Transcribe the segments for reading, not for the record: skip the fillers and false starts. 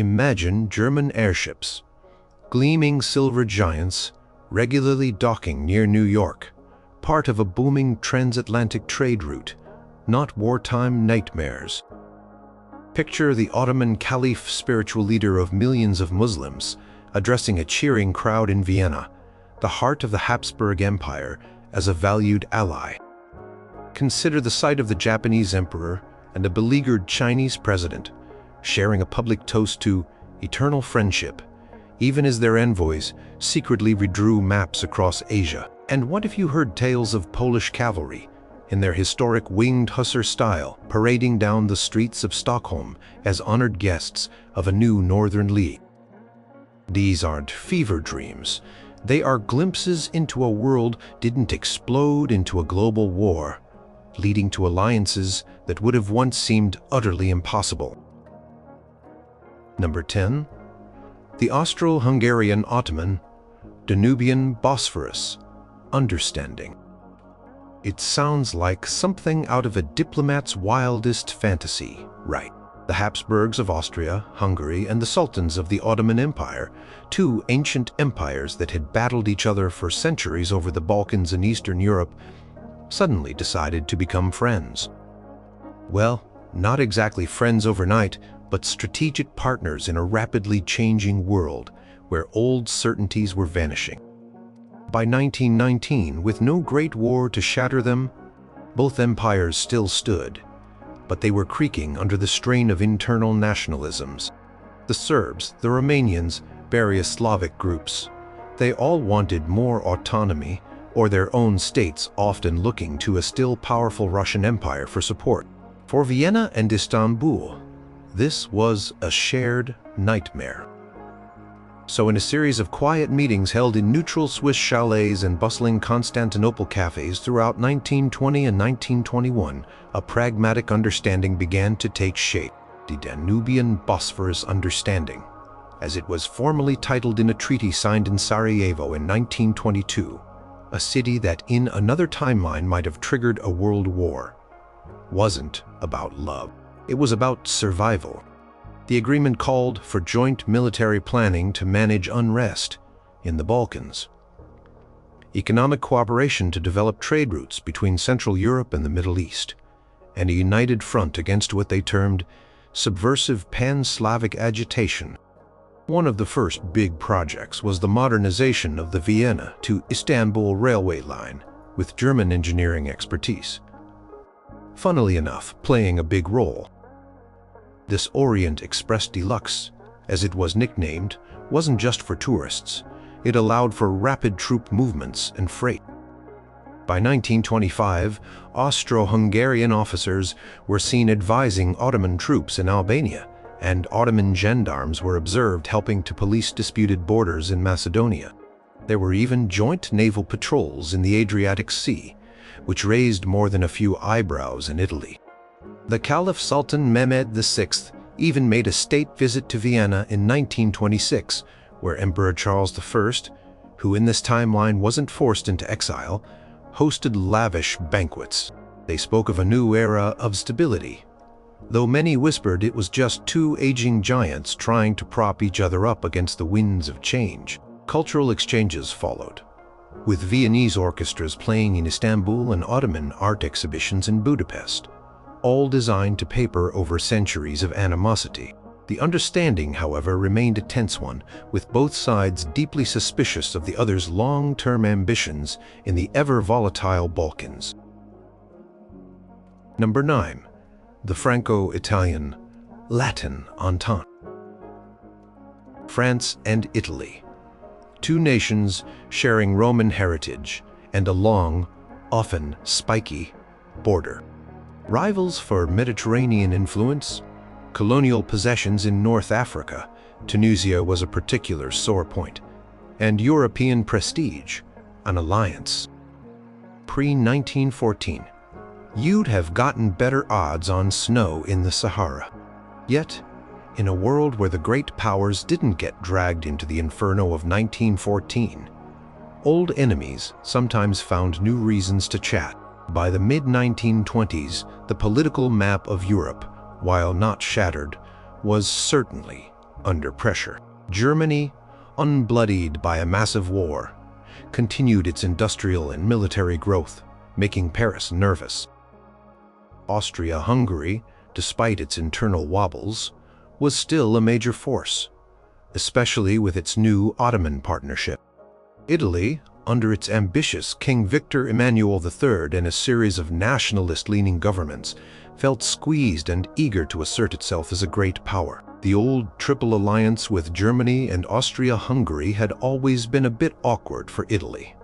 Imagine German airships, gleaming silver giants, regularly docking near New York, part of a booming transatlantic trade route, not wartime nightmares. Picture the Ottoman Caliph, spiritual leader of millions of Muslims, addressing a cheering crowd in Vienna, the heart of the Habsburg Empire, as a valued ally. Consider the sight of the Japanese emperor and a beleaguered Chinese president sharing a public toast to eternal friendship, even as their envoys secretly redrew maps across Asia. And what if you heard tales of Polish cavalry, in their historic winged hussar style, parading down the streets of Stockholm as honored guests of a new Northern League? These aren't fever dreams. They are glimpses into a world didn't explode into a global war, leading to alliances that would have once seemed utterly impossible. Number 10. The Austro-Hungarian-Ottoman Danubian-Bosphorus Understanding. It sounds like something out of a diplomat's wildest fantasy, right? The Habsburgs of Austria, Hungary, and the Sultans of the Ottoman Empire, two ancient empires that had battled each other for centuries over the Balkans and Eastern Europe, suddenly decided to become friends. Well, not exactly friends overnight, but strategic partners in a rapidly changing world where old certainties were vanishing. By 1919, with no great war to shatter them, both empires still stood, but they were creaking under the strain of internal nationalisms. The Serbs, the Romanians, various Slavic groups, they all wanted more autonomy or their own states, often looking to a still powerful Russian Empire for support. For Vienna and Istanbul, this was a shared nightmare. So in a series of quiet meetings held in neutral Swiss chalets and bustling Constantinople cafes throughout 1920 and 1921, a pragmatic understanding began to take shape, the Danubian-Bosphorus Understanding, as it was formally titled in a treaty signed in Sarajevo in 1922, a city that in another timeline might have triggered a world war. Wasn't about love. It was about survival. The agreement called for joint military planning to manage unrest in the Balkans, economic cooperation to develop trade routes between Central Europe and the Middle East, and a united front against what they termed subversive pan-Slavic agitation. One of the first big projects was the modernization of the Vienna-to-Istanbul railway line with German engineering expertise. Funnily enough, playing a big role. This Orient Express Deluxe, as it was nicknamed, wasn't just for tourists. It allowed for rapid troop movements and freight. By 1925, Austro-Hungarian officers were seen advising Ottoman troops in Albania, and Ottoman gendarmes were observed helping to police disputed borders in Macedonia. There were even joint naval patrols in the Adriatic Sea, which raised more than a few eyebrows in Italy. The Caliph Sultan Mehmed VI even made a state visit to Vienna in 1926, where Emperor Charles I, who in this timeline wasn't forced into exile, hosted lavish banquets. They spoke of a new era of stability, though many whispered it was just two aging giants trying to prop each other up against the winds of change. Cultural exchanges followed, with Viennese orchestras playing in Istanbul and Ottoman art exhibitions in Budapest, all designed to paper over centuries of animosity. The understanding, however, remained a tense one, with both sides deeply suspicious of the other's long-term ambitions in the ever-volatile Balkans. Number 9. The Franco-Italian Latin Entente. France and Italy, two nations sharing Roman heritage and a long, often spiky, border. Rivals for Mediterranean influence, colonial possessions in North Africa, Tunisia was a particular sore point, and European prestige, an alliance. Pre-1914, you'd have gotten better odds on snow in the Sahara. Yet, in a world where the great powers didn't get dragged into the inferno of 1914, old enemies sometimes found new reasons to chat. By the mid-1920s, the political map of Europe, while not shattered, was certainly under pressure. Germany, unbloodied by a massive war, continued its industrial and military growth, making Paris nervous. Austria-Hungary, despite its internal wobbles, was still a major force, especially with its new Ottoman partnership. Italy, under its ambitious King Victor Emmanuel III and a series of nationalist-leaning governments, felt squeezed and eager to assert itself as a great power. The old Triple Alliance with Germany and Austria-Hungary had always been a bit awkward for Italy,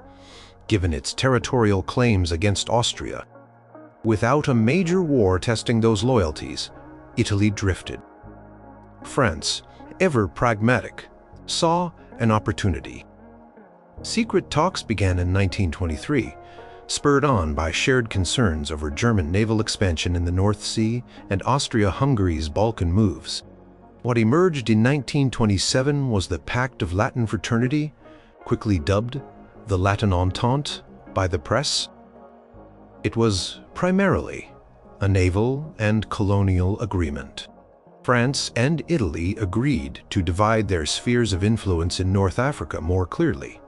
given its territorial claims against Austria. Without a major war testing those loyalties, Italy drifted. France, ever pragmatic, saw an opportunity. Secret talks began in 1923, spurred on by shared concerns over German naval expansion in the North Sea and Austria-Hungary's Balkan moves. What emerged in 1927 was the Pact of Latin Fraternity, quickly dubbed the Latin Entente by the press. It was primarily a naval and colonial agreement. France and Italy agreed to divide their spheres of influence in North Africa more clearly,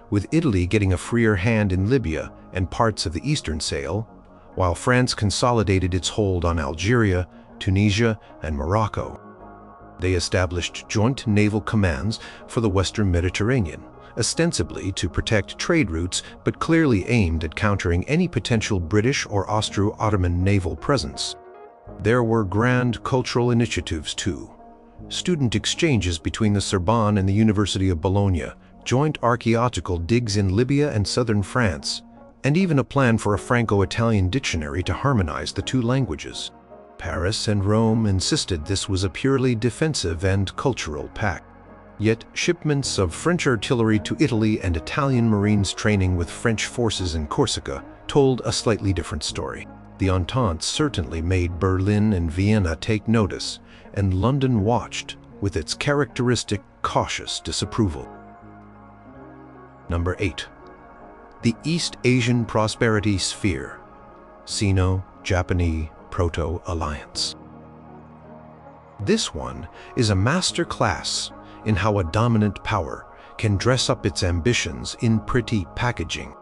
with Italy getting a freer hand in Libya and parts of the Eastern Sahel, while France consolidated its hold on Algeria, Tunisia, and Morocco. They established joint naval commands for the Western Mediterranean, ostensibly to protect trade routes, but clearly aimed at countering any potential British or Austro-Ottoman naval presence. There were grand cultural initiatives too. Student exchanges between the Sorbonne and the University of Bologna, joint archaeological digs in Libya and southern France, and even a plan for a Franco-Italian dictionary to harmonize the two languages. Paris and Rome insisted this was a purely defensive and cultural pact. Yet shipments of French artillery to Italy and Italian Marines training with French forces in Corsica told a slightly different story. The Entente certainly made Berlin and Vienna take notice, and London watched with its characteristic cautious disapproval. Number 8. The East Asian Prosperity Sphere, Sino-Japanese Proto-Alliance. This one is a master class in how a dominant power can dress up its ambitions in pretty packaging.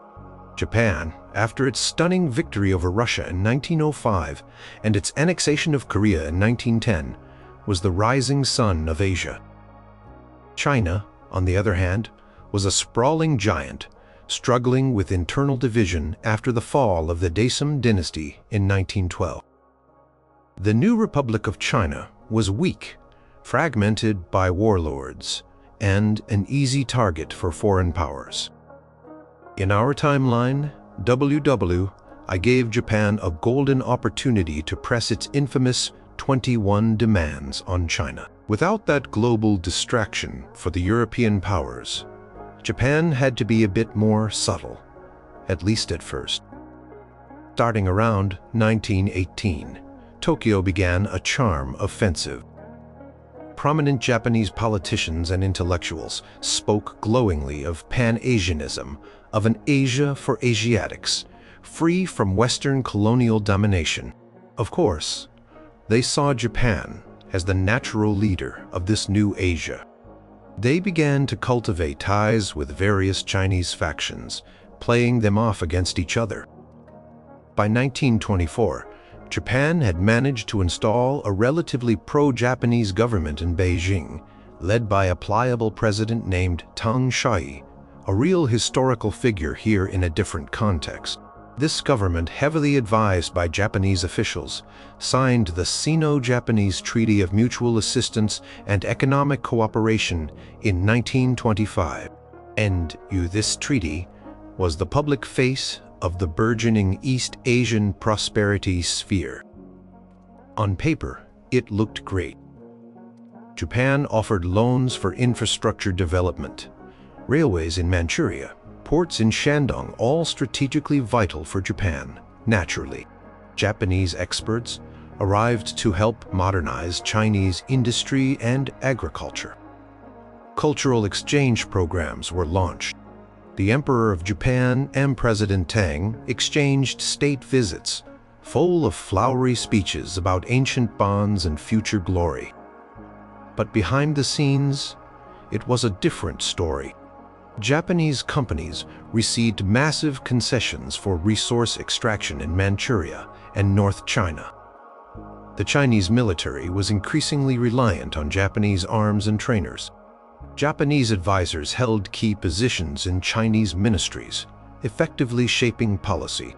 Japan, after its stunning victory over Russia in 1905 and its annexation of Korea in 1910, was the rising sun of Asia. China, on the other hand, was a sprawling giant, struggling with internal division after the fall of the Daesom dynasty in 1912. The new Republic of China was weak, fragmented by warlords, and an easy target for foreign powers. In our timeline, I gave Japan a golden opportunity to press its infamous 21 demands on China. Without that global distraction for the European powers, Japan had to be a bit more subtle, at least at first. Starting around 1918, Tokyo began a charm offensive. Prominent Japanese politicians and intellectuals spoke glowingly of Pan-Asianism, of an Asia for Asiatics, free from Western colonial domination. Of course, they saw Japan as the natural leader of this new Asia. They began to cultivate ties with various Chinese factions, playing them off against each other. By 1924, Japan had managed to install a relatively pro-Japanese government in Beijing, led by a pliable president named Tang Shai, a real historical figure here in a different context. This government, heavily advised by Japanese officials, signed the Sino-Japanese Treaty of Mutual Assistance and Economic Cooperation in 1925. And this treaty was the public face of the burgeoning East Asian prosperity sphere. On paper, it looked great. Japan offered loans for infrastructure development, railways in Manchuria, ports in Shandong, all strategically vital for Japan. Naturally, Japanese experts arrived to help modernize Chinese industry and agriculture. Cultural exchange programs were launched. The Emperor of Japan and President Tang exchanged state visits, full of flowery speeches about ancient bonds and future glory. But behind the scenes, it was a different story. Japanese companies received massive concessions for resource extraction in Manchuria and North China. The Chinese military was increasingly reliant on Japanese arms and trainers. Japanese advisors held key positions in Chinese ministries, effectively shaping policy.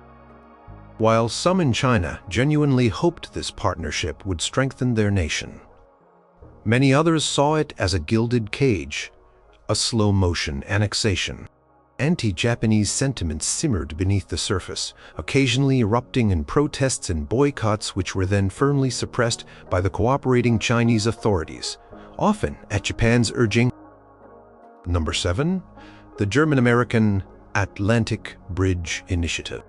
While some in China genuinely hoped this partnership would strengthen their nation, many others saw it as a gilded cage, a slow-motion annexation. Anti-Japanese sentiments simmered beneath the surface, occasionally erupting in protests and boycotts which were then firmly suppressed by the cooperating Chinese authorities, often at Japan's urging. Number 7. The German-American Atlantic Bridge Initiative.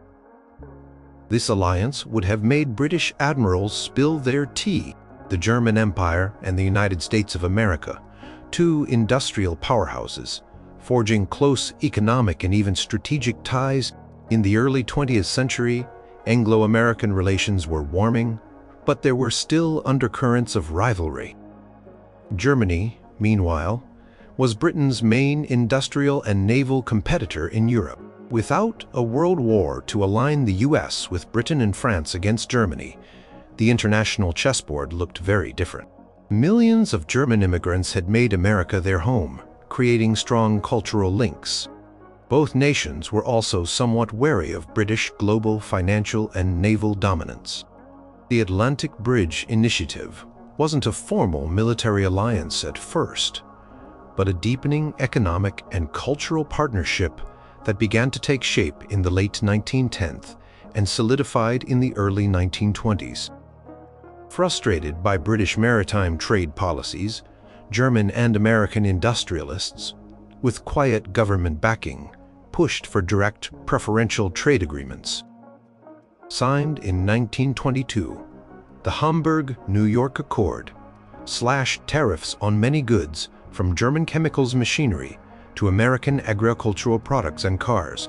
This alliance would have made British admirals spill their tea. The German Empire and the United States of America, two industrial powerhouses, forging close economic and even strategic ties. In the early 20th century, Anglo-American relations were warming, but there were still undercurrents of rivalry. Germany, meanwhile, was Britain's main industrial and naval competitor in Europe. Without a world war to align the US with Britain and France against Germany, the international chessboard looked very different. Millions of German immigrants had made America their home, creating strong cultural links. Both nations were also somewhat wary of British global financial and naval dominance. The Atlantic Bridge Initiative wasn't a formal military alliance at first, but a deepening economic and cultural partnership that began to take shape in the late 1910s and solidified in the early 1920s. Frustrated by British maritime trade policies, German and American industrialists, with quiet government backing, pushed for direct preferential trade agreements. Signed in 1922, the Hamburg-New York Accord slashed tariffs on many goods from German chemicals machinery to American agricultural products and cars.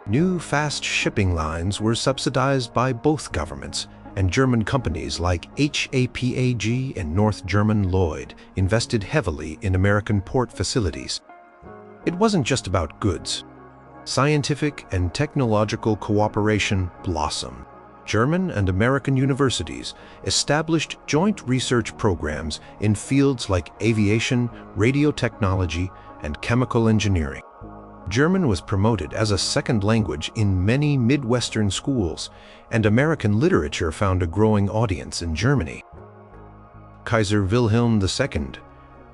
New fast shipping lines were subsidized by both governments, and German companies like HAPAG and North German Lloyd invested heavily in American port facilities. It wasn't just about goods. Scientific and technological cooperation blossomed. German and American universities established joint research programs in fields like aviation, radio technology, and chemical engineering. German was promoted as a second language in many Midwestern schools, and American literature found a growing audience in Germany. Kaiser Wilhelm II,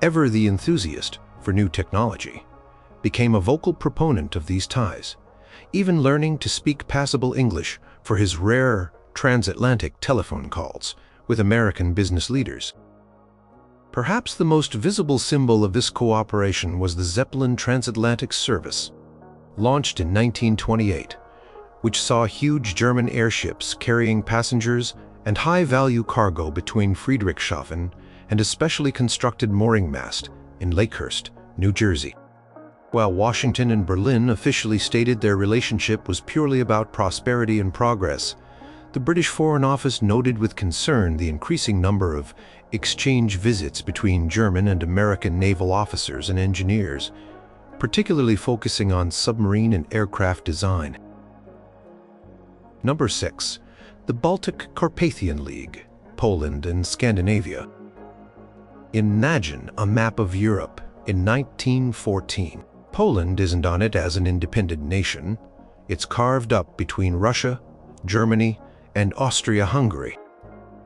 ever the enthusiast for new technology, became a vocal proponent of these ties, even learning to speak passable English for his rare transatlantic telephone calls with American business leaders. Perhaps the most visible symbol of this cooperation was the Zeppelin transatlantic service, launched in 1928, which saw huge German airships carrying passengers and high-value cargo between Friedrichshafen and a specially constructed mooring mast in Lakehurst, New Jersey. While Washington and Berlin officially stated their relationship was purely about prosperity and progress, the British Foreign Office noted with concern the increasing number of exchange visits between German and American naval officers and engineers, particularly focusing on submarine and aircraft design. Number 6. The Baltic-Carpathian League, Poland and Scandinavia. Imagine a map of Europe in 1914. Poland isn't on it as an independent nation. It's carved up between Russia, Germany, and Austria-Hungary.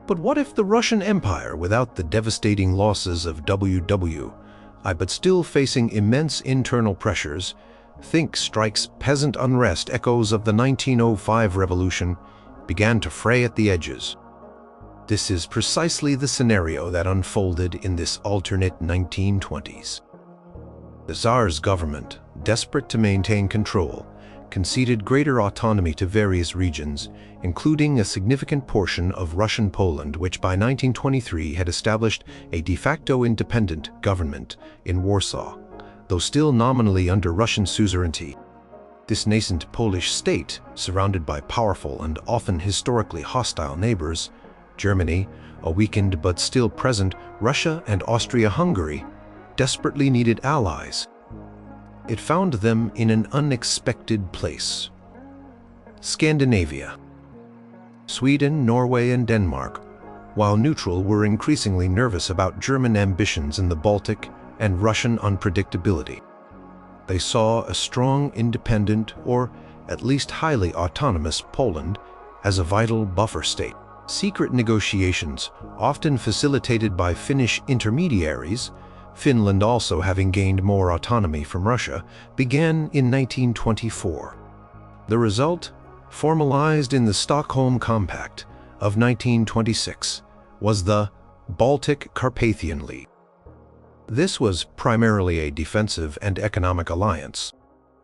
But what if the Russian Empire, without the devastating losses of WW, but still facing immense internal pressures, strikes peasant unrest echoes of the 1905 revolution, began to fray at the edges? This is precisely the scenario that unfolded in this alternate 1920s. The Tsar's government, desperate to maintain control, conceded greater autonomy to various regions, including a significant portion of Russian Poland, which by 1923 had established a de facto independent government in Warsaw, though still nominally under Russian suzerainty. This nascent Polish state, surrounded by powerful and often historically hostile neighbors, Germany, a weakened but still present Russia and Austria-Hungary desperately needed allies. It found them in an unexpected place. Scandinavia. Sweden, Norway, and Denmark, while neutral, were increasingly nervous about German ambitions in the Baltic and Russian unpredictability. They saw a strong, independent, or at least highly autonomous Poland as a vital buffer state. Secret negotiations, often facilitated by Finnish intermediaries, Finland also having gained more autonomy from Russia, began in 1924. The result, formalized in the Stockholm Compact of 1926, was the Baltic Carpathian League. This was primarily a defensive and economic alliance.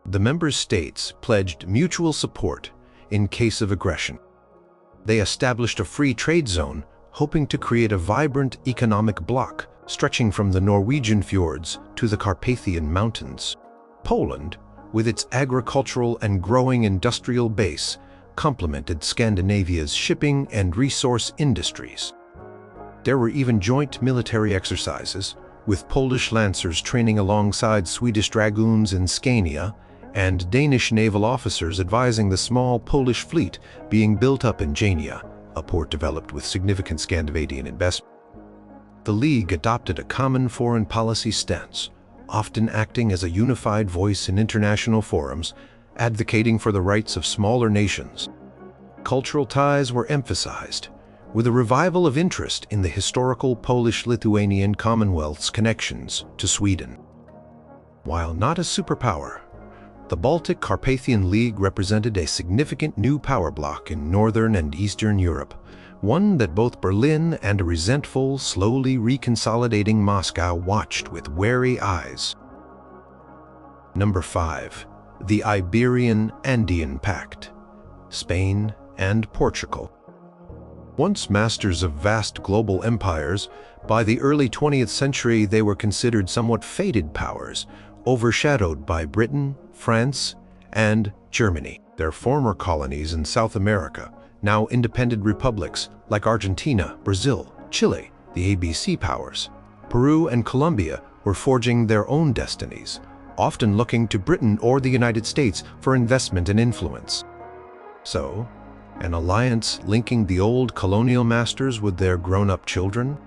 The member states pledged mutual support in case of aggression. They established a free trade zone, hoping to create a vibrant economic bloc stretching from the Norwegian fjords to the Carpathian Mountains. Poland, with its agricultural and growing industrial base, complemented Scandinavia's shipping and resource industries. There were even joint military exercises, with Polish lancers training alongside Swedish dragoons in Scania and Danish naval officers advising the small Polish fleet being built up in Jania, a port developed with significant Scandinavian investment. The League adopted a common foreign policy stance, often acting as a unified voice in international forums, advocating for the rights of smaller nations. Cultural ties were emphasized, with a revival of interest in the historical Polish-Lithuanian Commonwealth's connections to Sweden. While not a superpower, the Baltic Carpathian League represented a significant new power bloc in Northern and Eastern Europe, one that both Berlin and a resentful, slowly reconsolidating Moscow watched with wary eyes. Number 5. The Iberian-Andean Pact, Spain and Portugal. Once masters of vast global empires, by the early 20th century they were considered somewhat faded powers, overshadowed by Britain, France, and Germany. Their former colonies in South America, now independent republics like Argentina, Brazil, Chile, the ABC powers, Peru and Colombia were forging their own destinies, often looking to Britain or the United States for investment and influence. So, an alliance linking the old colonial masters with their grown-up children?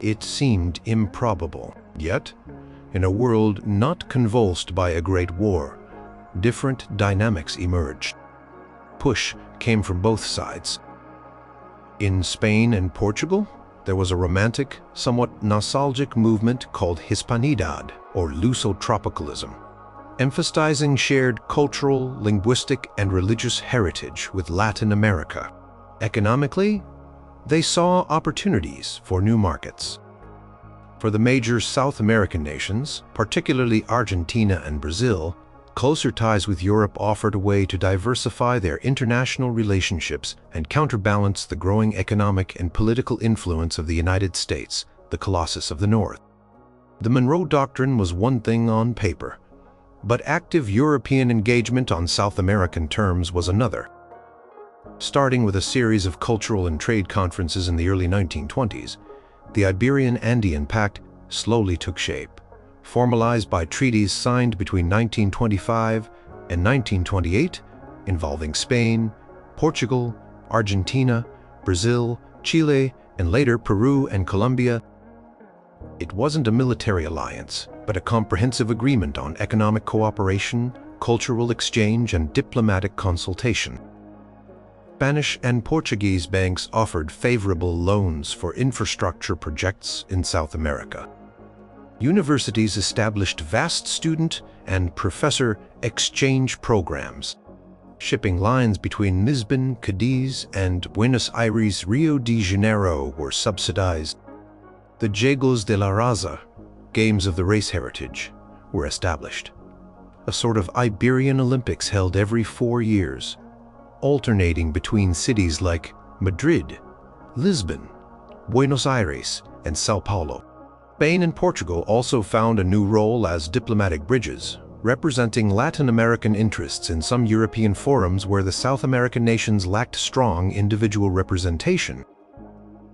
It seemed improbable. Yet, in a world not convulsed by a great war, different dynamics emerged. Push came from both sides. In Spain and Portugal, there was a romantic, somewhat nostalgic movement called Hispanidad, or Luso-tropicalism, emphasizing shared cultural, linguistic, and religious heritage with Latin America. Economically, they saw opportunities for new markets. For the major South American nations, particularly Argentina and Brazil, closer ties with Europe offered a way to diversify their international relationships and counterbalance the growing economic and political influence of the United States, the Colossus of the North. The Monroe Doctrine was one thing on paper, but active European engagement on South American terms was another. Starting with a series of cultural and trade conferences in the early 1920s, the Iberian-Andean Pact slowly took shape, formalized by treaties signed between 1925 and 1928 involving Spain, Portugal, Argentina, Brazil, Chile, and later Peru and Colombia. It wasn't a military alliance, but a comprehensive agreement on economic cooperation, cultural exchange, and diplomatic consultation. Spanish and Portuguese banks offered favorable loans for infrastructure projects in South America. Universities established vast student and professor exchange programs. Shipping lines between Lisbon, Cadiz, and Buenos Aires, Rio de Janeiro were subsidized. The Juegos de la Raza, Games of the Race Heritage, were established. A sort of Iberian Olympics held every 4 years, alternating between cities like Madrid, Lisbon, Buenos Aires, and Sao Paulo. Spain and Portugal also found a new role as diplomatic bridges, representing Latin American interests in some European forums where the South American nations lacked strong individual representation.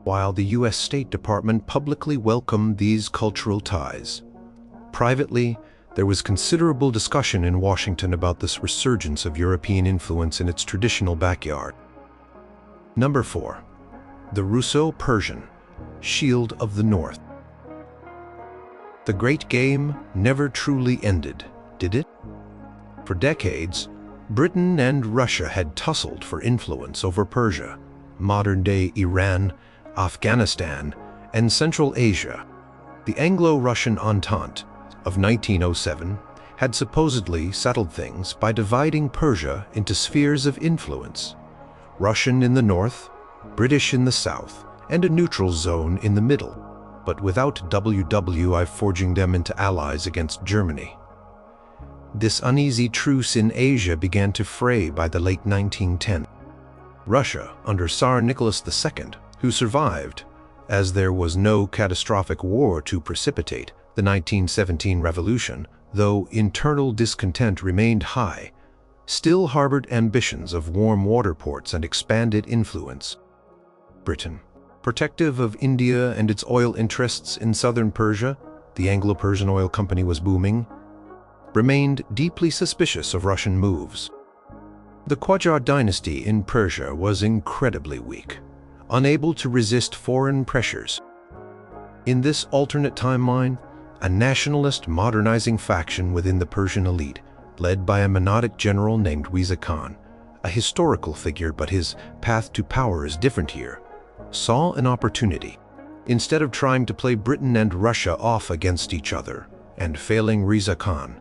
while the U.S. State Department publicly welcomed these cultural ties. Privately, there was considerable discussion in Washington about this resurgence of European influence in its traditional backyard. Number 4. The Russo-Persian Shield of the North. The Great Game never truly ended, did it? For decades, Britain and Russia had tussled for influence over Persia, modern-day Iran, Afghanistan, and Central Asia. The Anglo-Russian Entente of 1907 had supposedly settled things by dividing Persia into spheres of influence: Russian in the north, British in the south, and a neutral zone in the middle, but without WWI forging them into allies against Germany. This uneasy truce in Asia began to fray by the late 1910s. Russia, under Tsar Nicholas II, who survived, as there was no catastrophic war to precipitate the 1917 revolution, though internal discontent remained high, still harbored ambitions of warm water ports and expanded influence. Britain, protective of India and its oil interests in southern Persia, the Anglo-Persian Oil Company was booming, remained deeply suspicious of Russian moves. The Qajar dynasty in Persia was incredibly weak, unable to resist foreign pressures. In this alternate timeline, a nationalist modernizing faction within the Persian elite, led by a monarchic general named Riza Khan, a historical figure but his path to power is different here, saw an opportunity. Instead of trying to play Britain and Russia off against each other, and failing Riza Khan,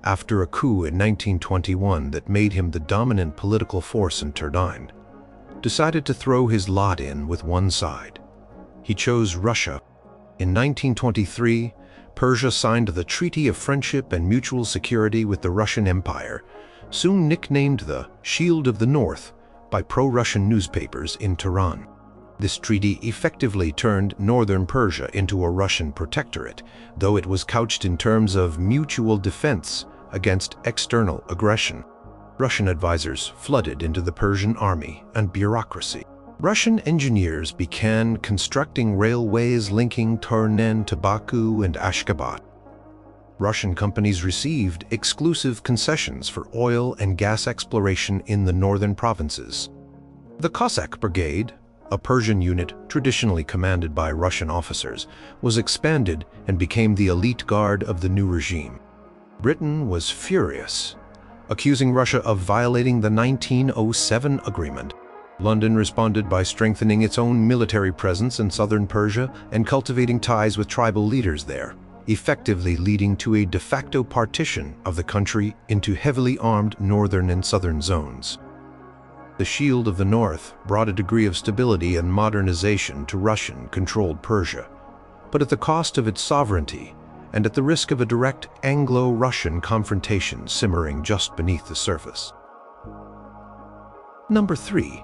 after a coup in 1921 that made him the dominant political force in Turkey, decided to throw his lot in with one side. He chose Russia. In 1923, Persia signed the Treaty of Friendship and Mutual Security with the Russian Empire, soon nicknamed the Shield of the North by pro-Russian newspapers in Tehran. This treaty effectively turned northern Persia into a Russian protectorate, though it was couched in terms of mutual defense against external aggression. Russian advisors flooded into the Persian army and bureaucracy. Russian engineers began constructing railways linking Tehran to Baku and Ashgabat. Russian companies received exclusive concessions for oil and gas exploration in the northern provinces. The Cossack Brigade, a Persian unit traditionally commanded by Russian officers, was expanded and became the elite guard of the new regime. Britain was furious, accusing Russia of violating the 1907 agreement. London responded by strengthening its own military presence in southern Persia and cultivating ties with tribal leaders there, effectively leading to a de facto partition of the country into heavily armed northern and southern zones. The Shield of the North brought a degree of stability and modernization to Russian-controlled Persia, but at the cost of its sovereignty and at the risk of a direct Anglo-Russian confrontation simmering just beneath the surface. Number 3.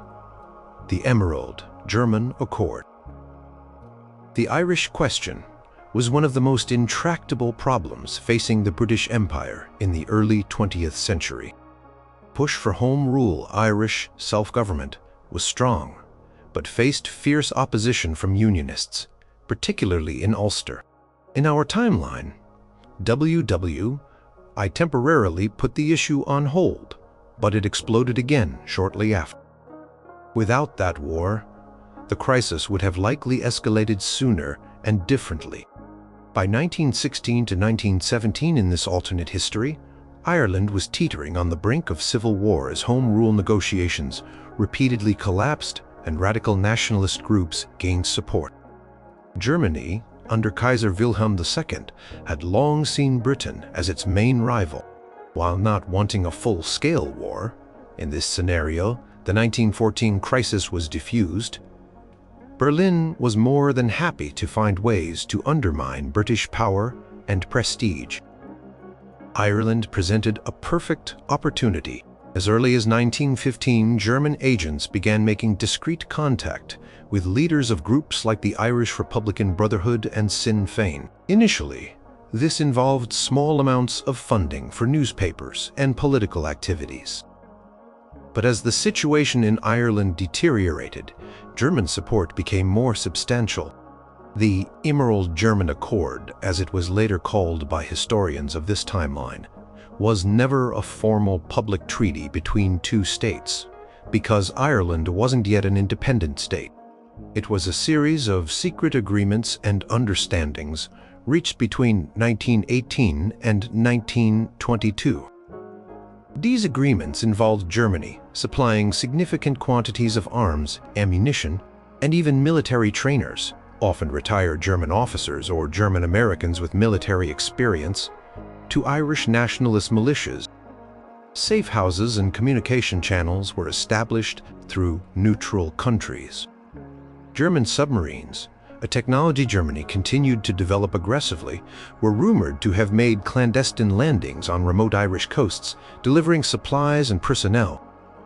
The Emerald German Accord. The Irish question was one of the most intractable problems facing the British Empire in the early 20th century. Push for home rule Irish self-government was strong, but faced fierce opposition from Unionists, particularly in Ulster. In our timeline, I temporarily put the issue on hold, but it exploded again shortly after. Without that war, the crisis would have likely escalated sooner and differently. By 1916 to 1917 in this alternate history, Ireland was teetering on the brink of civil war as home rule negotiations repeatedly collapsed and radical nationalist groups gained support. Germany, under Kaiser Wilhelm II, had long seen Britain as its main rival. While not wanting a full-scale war, in this scenario, the 1914 crisis was diffused, Berlin was more than happy to find ways to undermine British power and prestige. Ireland presented a perfect opportunity. As early as 1915, German agents began making discreet contact with leaders of groups like the Irish Republican Brotherhood and Sinn Féin. Initially, this involved small amounts of funding for newspapers and political activities. But as the situation in Ireland deteriorated, German support became more substantial. The Emerald German Accord, as it was later called by historians of this timeline, was never a formal public treaty between two states, because Ireland wasn't yet an independent state. It was a series of secret agreements and understandings reached between 1918 and 1922. These agreements involved Germany supplying significant quantities of arms, ammunition, and even military trainers, often retired German officers or German Americans with military experience, to Irish nationalist militias. Safe houses and communication channels were established through neutral countries. German submarines, a technology Germany continued to develop aggressively, were rumored to have made clandestine landings on remote Irish coasts, delivering supplies and personnel.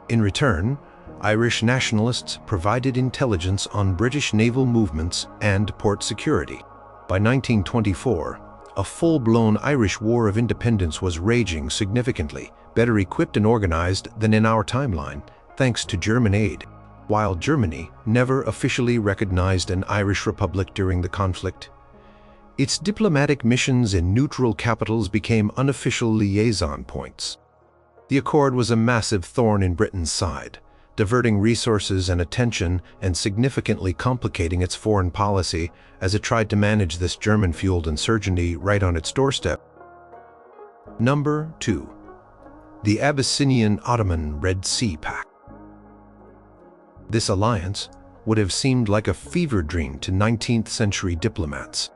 In return, Irish nationalists provided intelligence on British naval movements and port security. By 1924, a full-blown Irish War of Independence was raging significantly, better equipped and organized than in our timeline, thanks to German aid. While Germany never officially recognized an Irish Republic during the conflict, its diplomatic missions in neutral capitals became unofficial liaison points. The accord was a massive thorn in Britain's side, diverting resources and attention and significantly complicating its foreign policy as it tried to manage this German-fueled insurgency right on its doorstep. Number 2. The Abyssinian-Ottoman Red Sea Pact. This alliance would have seemed like a fever dream to 19th-century diplomats.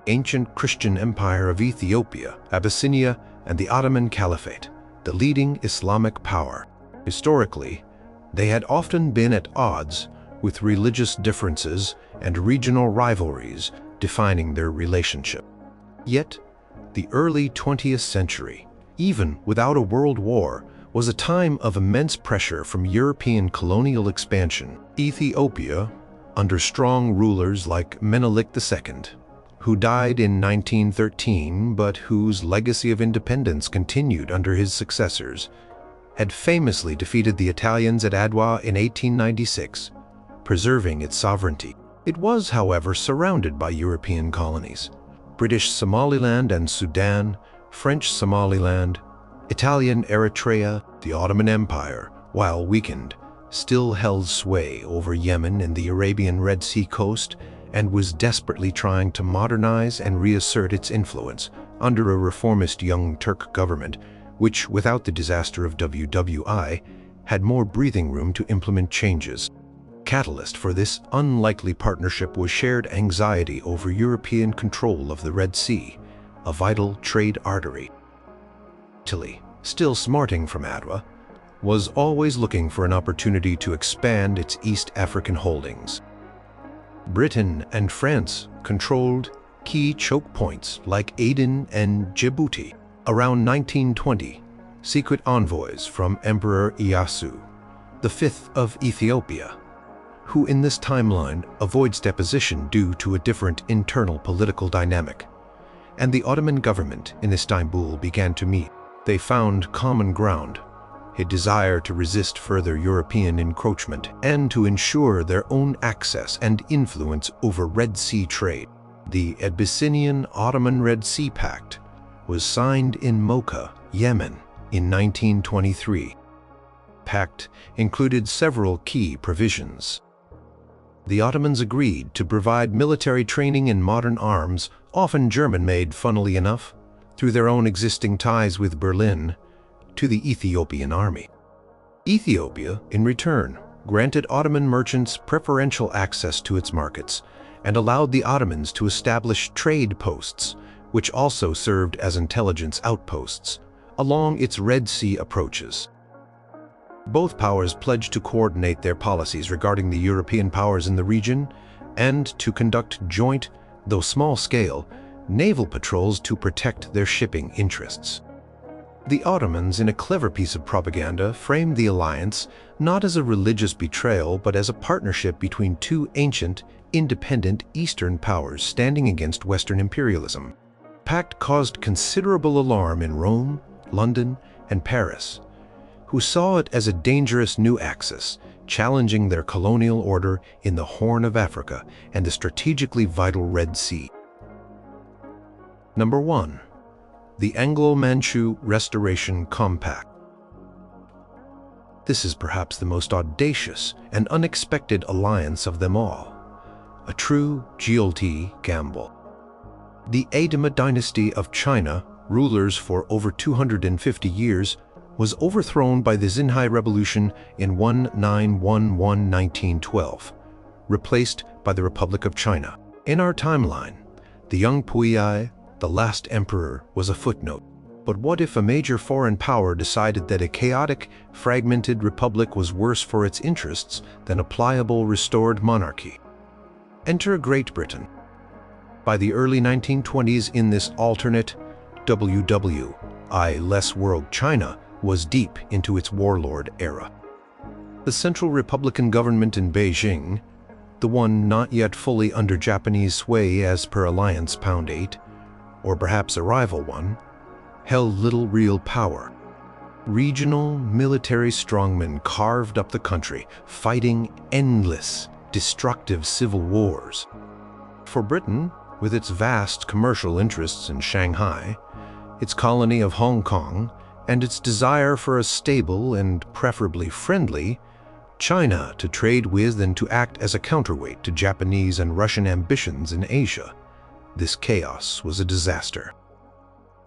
Ancient Christian Empire of Ethiopia, Abyssinia, and the Ottoman Caliphate, the leading Islamic power. Historically, they had often been at odds with religious differences and regional rivalries defining their relationship. Yet, the early 20th century, even without a world war, was a time of immense pressure from European colonial expansion. Ethiopia, under strong rulers like Menelik II, who died in 1913 but whose legacy of independence continued under his successors, had famously defeated the Italians at Adwa in 1896, preserving its sovereignty. It was, however, surrounded by European colonies: British Somaliland and Sudan, French Somaliland, Italian Eritrea. The Ottoman Empire, while weakened, still held sway over Yemen and the Arabian Red Sea coast and was desperately trying to modernize and reassert its influence under a reformist Young Turk government, which, without the disaster of WWI, had more breathing room to implement changes. Catalyst for this unlikely partnership was shared anxiety over European control of the Red Sea, a vital trade artery. Italy, still smarting from Adwa, was always looking for an opportunity to expand its East African holdings. Britain and France controlled key choke points like Aden and Djibouti. Around 1920, secret envoys from Emperor Iyasu, the Fifth of Ethiopia, who in this timeline avoids deposition due to a different internal political dynamic, and the Ottoman government in Istanbul began to meet. They found common ground, a desire to resist further European encroachment and to ensure their own access and influence over Red Sea trade. The Abyssinian-Ottoman Red Sea Pact was signed in Mocha, Yemen, in 1923. Pact included several key provisions. The Ottomans agreed to provide military training in modern arms, often German-made, funnily enough, through their own existing ties with Berlin, to the Ethiopian army. Ethiopia, in return, granted Ottoman merchants preferential access to its markets and allowed the Ottomans to establish trade posts, which also served as intelligence outposts, along its Red Sea approaches. Both powers pledged to coordinate their policies regarding the European powers in the region and to conduct joint, though small-scale, naval patrols to protect their shipping interests. The Ottomans, in a clever piece of propaganda, framed the alliance not as a religious betrayal but as a partnership between two ancient, independent Eastern powers standing against Western imperialism. The pact caused considerable alarm in Rome, London, and Paris, who saw it as a dangerous new axis, challenging their colonial order in the Horn of Africa and the strategically vital Red Sea. Number 1. The Anglo-Manchu Restoration Compact. This is perhaps the most audacious and unexpected alliance of them all, a true GOT gamble. The Edomite dynasty of China, rulers for over 250 years, was overthrown by the Xinhai Revolution in 1912, replaced by the Republic of China. In our timeline, the young Puyi, the last emperor, was a footnote. But what if a major foreign power decided that a chaotic, fragmented republic was worse for its interests than a pliable, restored monarchy? Enter Great Britain. By the early 1920s, in this alternate WWI-less world, China was deep into its warlord era. The Central Republican government in Beijing, the one not yet fully under Japanese sway as per Alliance Pound 8, or perhaps a rival one, held little real power. Regional military strongmen carved up the country, fighting endless, destructive civil wars. For Britain, with its vast commercial interests in Shanghai, its colony of Hong Kong, and its desire for a stable and preferably friendly China to trade with and to act as a counterweight to Japanese and Russian ambitions in Asia, this chaos was a disaster.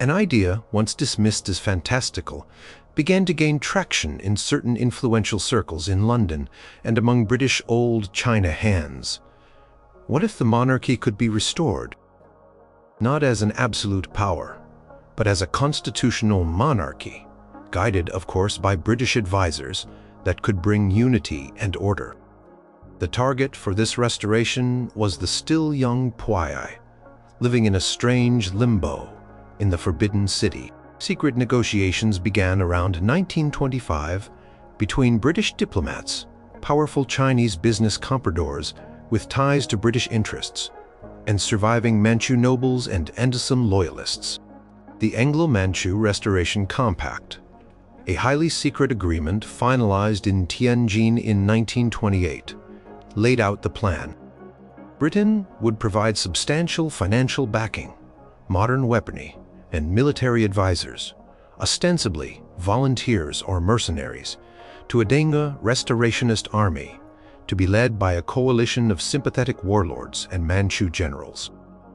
An idea, once dismissed as fantastical, began to gain traction in certain influential circles in London and among British old China hands. What if the monarchy could be restored? Not as an absolute power, but as a constitutional monarchy, guided, of course, by British advisors, that could bring unity and order. The target for this restoration was the still young Puyi, living in a strange limbo in the Forbidden City. Secret negotiations began around 1925 between British diplomats, powerful Chinese business compradors with ties to British interests, and surviving Manchu nobles and Endosim loyalists. The Anglo-Manchu Restoration Compact, a highly secret agreement finalized in Tianjin in 1928, laid out the plan. Britain would provide substantial financial backing, modern weaponry, and military advisors, ostensibly volunteers or mercenaries, to a Denga restorationist army to be led by a coalition of sympathetic warlords and Manchu generals.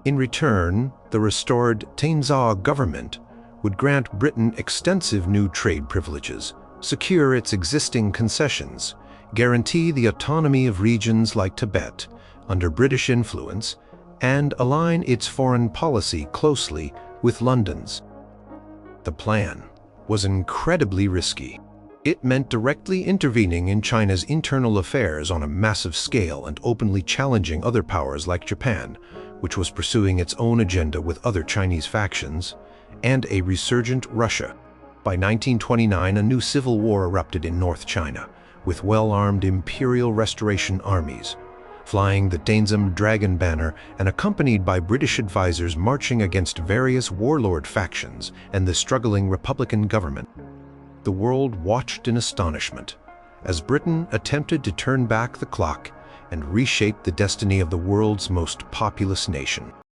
In return, the restored Tenzhou government would grant Britain extensive new trade privileges, secure its existing concessions, guarantee the autonomy of regions like Tibet under British influence, and align its foreign policy closely with London's. The plan was incredibly risky. It meant directly intervening in China's internal affairs on a massive scale and openly challenging other powers like Japan, which was pursuing its own agenda with other Chinese factions, and a resurgent Russia. By 1929, a new civil war erupted in North China, with well-armed imperial restoration armies, flying the Dansum Dragon banner and accompanied by British advisors marching against various warlord factions and the struggling Republican government. The world watched in astonishment as Britain attempted to turn back the clock and reshape the destiny of the world's most populous nation.